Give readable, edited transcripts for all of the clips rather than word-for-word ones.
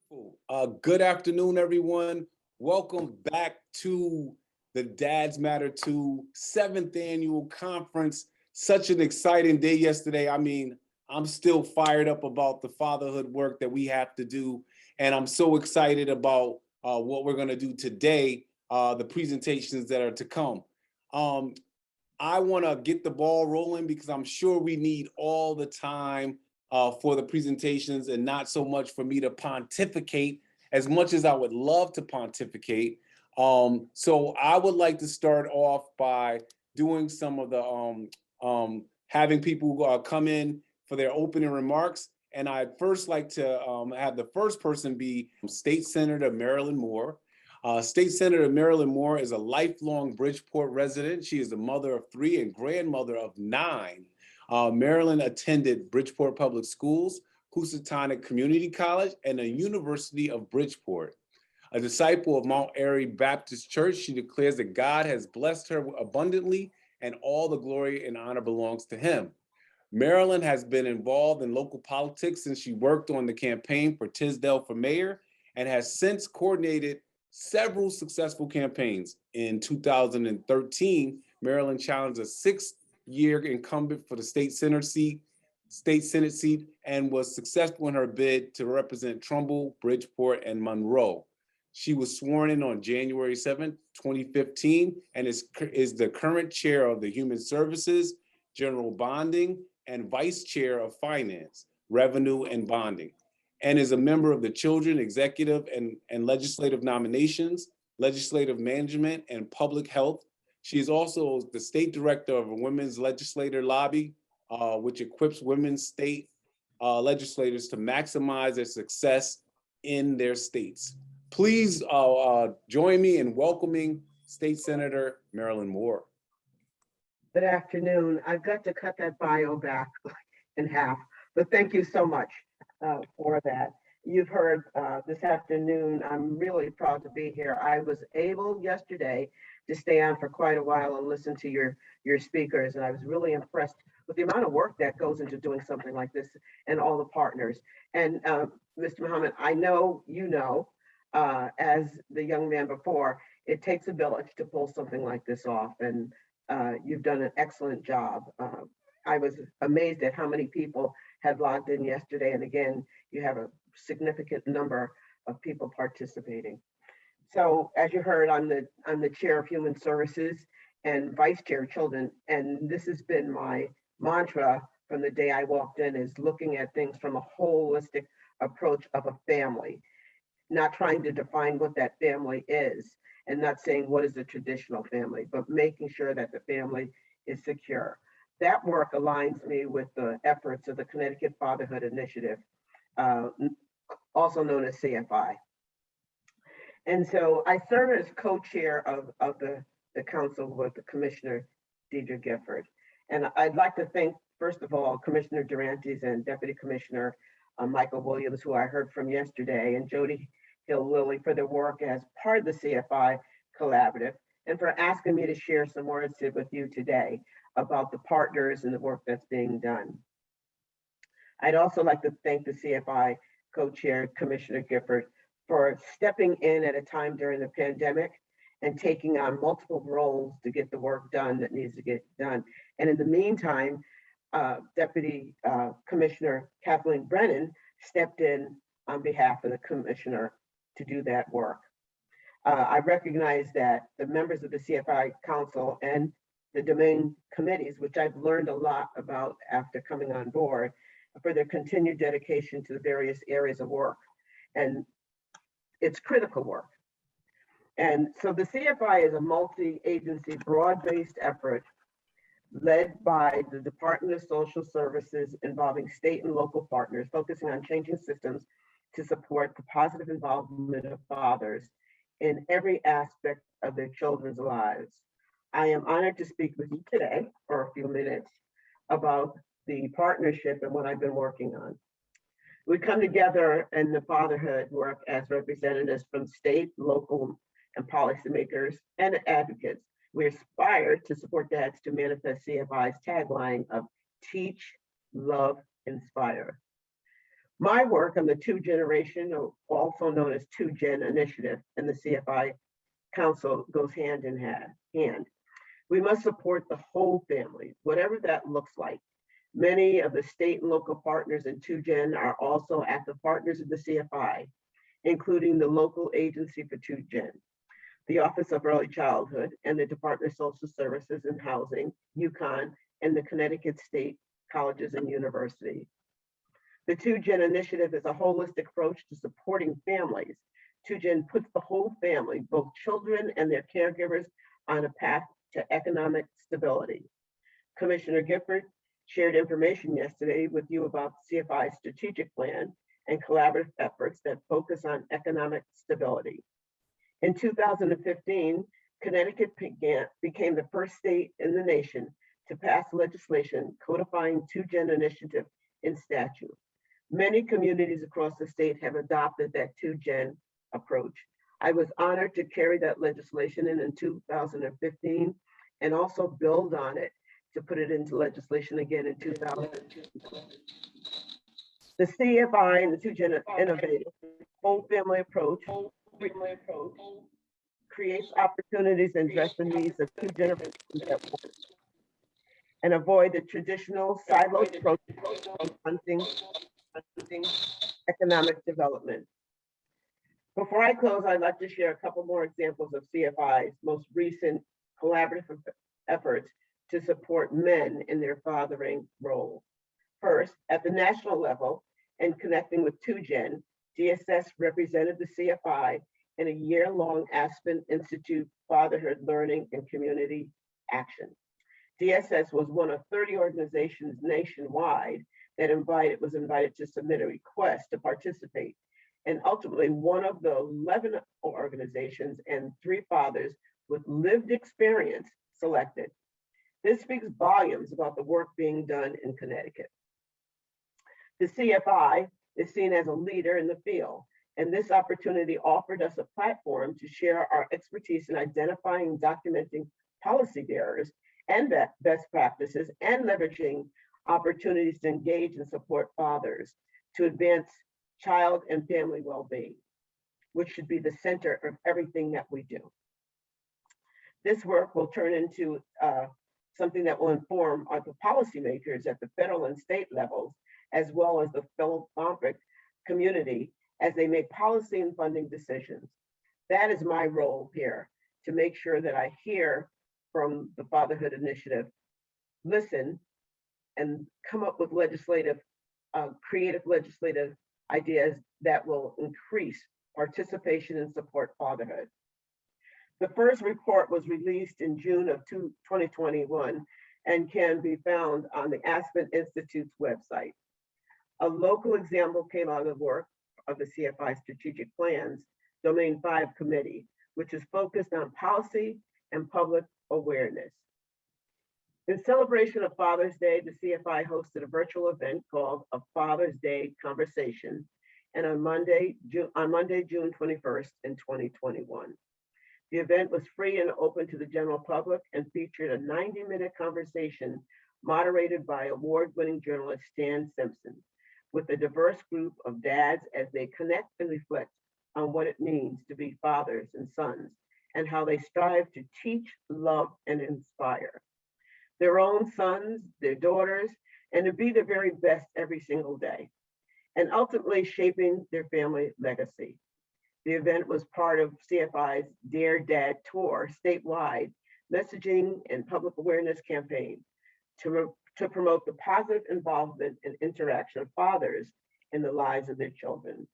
Wonderful. Good afternoon, everyone. Welcome back to the Dads Matter 2 7th annual conference. Such an exciting day yesterday. I mean, I'm still fired up about the fatherhood work that we have to do. And I'm so excited about what we're going to do today, the presentations that are to come. I want to get the ball rolling because I'm sure we need all the time for the presentations and not so much for me to pontificate as much as I would love to pontificate. So I would like to start off by doing some of the having people come in for their opening remarks. And I'd first like to have the first person be State Senator Marilyn Moore. State Senator Marilyn Moore is a lifelong Bridgeport resident. She is the mother of 3 and grandmother of 9. Marilyn attended Bridgeport Public Schools, Housatonic Community College, and the University of Bridgeport. A disciple of Mount Airy Baptist Church, she declares that God has blessed her abundantly and all the glory and honor belongs to him. Marilyn has been involved in local politics since she worked on the campaign for Tisdale for mayor and has since coordinated several successful campaigns. In 2013, Marilyn challenged a 6-year incumbent for the state Senate seat, and was successful in her bid to represent Trumbull, Bridgeport, and Monroe. She was sworn in on January 7, 2015, and is the current chair of the Human Services, General Bonding, and vice chair of Finance, Revenue, and Bonding, and is a member of the Children, Executive, and Legislative Nominations, Legislative Management, and Public Health. She is also the state director of a women's legislator lobby, which equips women state legislators to maximize their success in their states. Please join me in welcoming State Senator Marilyn Moore. Good afternoon. I've got to cut that bio back in half, but thank you so much for that. You've heard this afternoon, I'm really proud to be here. I was able yesterday to stay on for quite a while and listen to your speakers, and I was really impressed with the amount of work that goes into doing something like this and all the partners. And Mr. Muhammad, I know you know, as the young man before, it takes a village to pull something like this off, and you've done an excellent job. I was amazed at how many people had logged in yesterday, and again, you have a significant number of people participating. So, as you heard, I'm the chair of Human Services and vice chair of Children, and this has been my mantra from the day I walked in: is looking at things from a holistic approach of a family, not trying to define what that family is, and not saying what is a traditional family, but making sure that the family is secure. That work aligns me with the efforts of the Connecticut Fatherhood Initiative, also known as CFI. And so I serve as co-chair of the council with the Commissioner Deidre Gifford. And I'd like to thank, first of all, Commissioner Durantes and Deputy Commissioner Michael Williams, who I heard from yesterday, and Jody Hill-Lilly for their work as part of the CFI Collaborative, and for asking me to share some words with you today about the partners and the work that's being done. I'd also like to thank the CFI co-chair, Commissioner Gifford, for stepping in at a time during the pandemic and taking on multiple roles to get the work done that needs to get done. And in the meantime, Deputy Commissioner Kathleen Brennan stepped in on behalf of the commissioner to do that work. I recognize that the members of the CFI Council and the domain committees, which I've learned a lot about after coming on board, for their continued dedication to the various areas of work. And it's critical work. And so the CFI is a multi-agency, broad-based effort led by the Department of Social Services, involving state and local partners, focusing on changing systems to support the positive involvement of fathers in every aspect of their children's lives. I am honored to speak with you today for a few minutes about the partnership and what I've been working on. We come together in the fatherhood work as representatives from state, local, and policymakers and advocates. We aspire to support dads to manifest CFI's tagline of teach, love, inspire. My work on the Two Generation, or also known as Two Gen Initiative, and the CFI Council goes hand in hand. We must support the whole family, whatever that looks like. Many of the state and local partners in 2Gen are also active partners of the CFI, including the local agency for 2Gen, the Office of Early Childhood, and the Department of Social Services and Housing, UConn, and the Connecticut State Colleges and Universities. The 2Gen initiative is a holistic approach to supporting families. 2Gen puts the whole family, both children and their caregivers, on a path to economic stability. Commissioner Gifford shared information yesterday with you about CFI's strategic plan and collaborative efforts that focus on economic stability. In 2015, Connecticut became the first state in the nation to pass legislation codifying 2Gen initiative in statute. Many communities across the state have adopted that 2Gen approach. I was honored to carry that legislation in 2015 and also build on it to put it into legislation again in 2002. The CFI and the 2Gen innovative whole family approach creates opportunities and address the needs of two generations at once and avoid the traditional siloed approach of funding economic development. Before I close, I'd like to share a couple more examples of CFI's most recent collaborative efforts to support men in their fathering role. First, at the national level and connecting with 2Gen, DSS represented the CFI in a year-long Aspen Institute Fatherhood Learning and Community Action. DSS was one of 30 organizations nationwide that was invited to submit a request to participate. And ultimately, one of the 11 organizations and 3 fathers with lived experience selected. This speaks volumes about the work being done in Connecticut. The CFI is seen as a leader in the field, and this opportunity offered us a platform to share our expertise in identifying and documenting policy barriers and best practices and leveraging opportunities to engage and support fathers to advance child and family well-being, which should be the center of everything that we do. This work will turn into something that will inform the policymakers at the federal and state levels, as well as the philanthropic community as they make policy and funding decisions. That is my role here, to make sure that I hear from the Fatherhood Initiative, listen, and come up with creative legislative ideas that will increase participation and support fatherhood. The first report was released in June of 2021 and can be found on the Aspen Institute's website. A local example came out of the work of the CFI Strategic Plans Domain 5 Committee, which is focused on policy and public awareness. In celebration of Father's Day, the CFI hosted a virtual event called A Father's Day Conversation, and on Monday, June 21st in 2021. The event was free and open to the general public and featured a 90-minute conversation moderated by award-winning journalist Stan Simpson with a diverse group of dads as they connect and reflect on what it means to be fathers and sons and how they strive to teach, love, and inspire their own sons, their daughters, and to be their very best every single day, and ultimately shaping their family legacy. The event was part of CFI's Dear Dad Tour statewide messaging and public awareness campaign to promote the positive involvement and interaction of fathers in the lives of their children.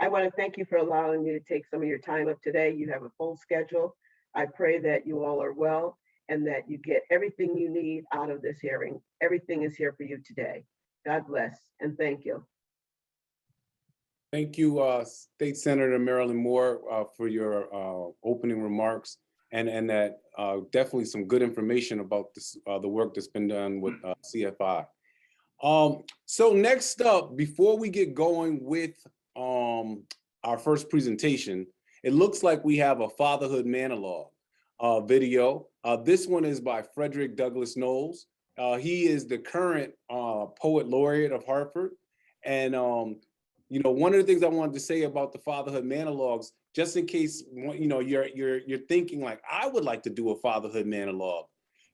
I want to thank you for allowing me to take some of your time up today. You have a full schedule. I pray that you all are well and that you get everything you need out of this hearing. Everything is here for you today. God bless and thank you. Thank you, State Senator Marilyn Moore, for your opening remarks, and that definitely some good information about this, the work that's been done with CFI. So next up, before we get going with our first presentation, it looks like we have a Fatherhood Monologue video. This one is by Frederick Douglass Knowles. He is the current poet laureate of Hartford. And you know, one of the things I wanted to say about the fatherhood monologues, just in case, you know, you're thinking like, I would like to do a fatherhood monologue.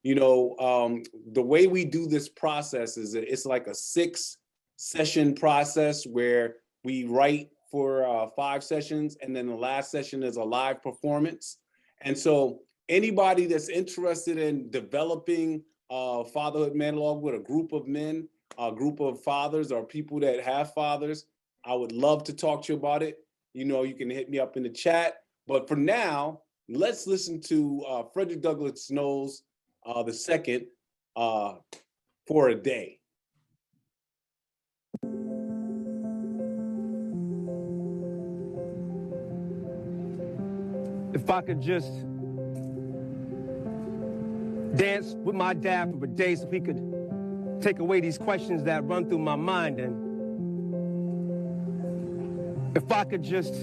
You know, the way we do this process is it's like a 6-session process where we write for 5 sessions, and then the last session is a live performance. And so anybody that's interested in developing a fatherhood monologue with a group of men, a group of fathers, or people that have fathers, I would love to talk to you about it. You know, you can hit me up in the chat. But for now, let's listen to Frederick Douglass Knowles II for a day. If I could just dance with my dad for a day, so he could take away these questions that run through my mind. And if I could just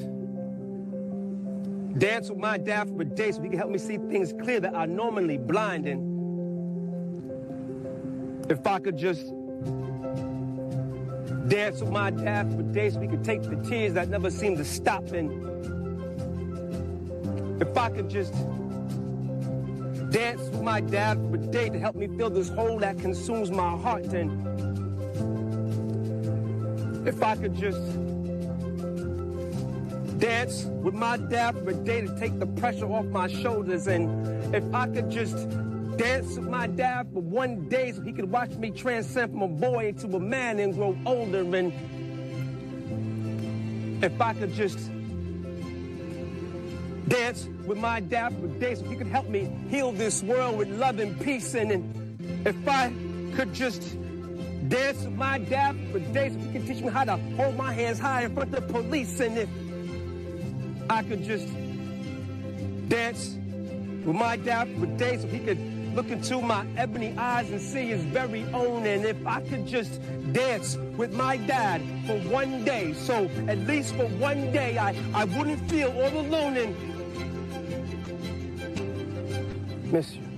dance with my dad for a day, so he could help me see things clear that are normally blind. And if I could just dance with my dad for a day, so we could take the tears that never seem to stop. And if I could just dance with my dad for a day to help me fill this hole that consumes my heart. And if I could just dance with my dad for a day to take the pressure off my shoulders. And if I could just dance with my dad for one day so he could watch me transcend from a boy into a man and grow older. And if I could just dance with my dad for a day so he could help me heal this world with love and peace. And if I could just dance with my dad for a day so he could teach me how to hold my hands high in front of the police. And if I could just dance with my dad for a day so he could look into my ebony eyes and see his very own. And if I could just dance with my dad for one day, so at least for one day I wouldn't feel all alone and miss you.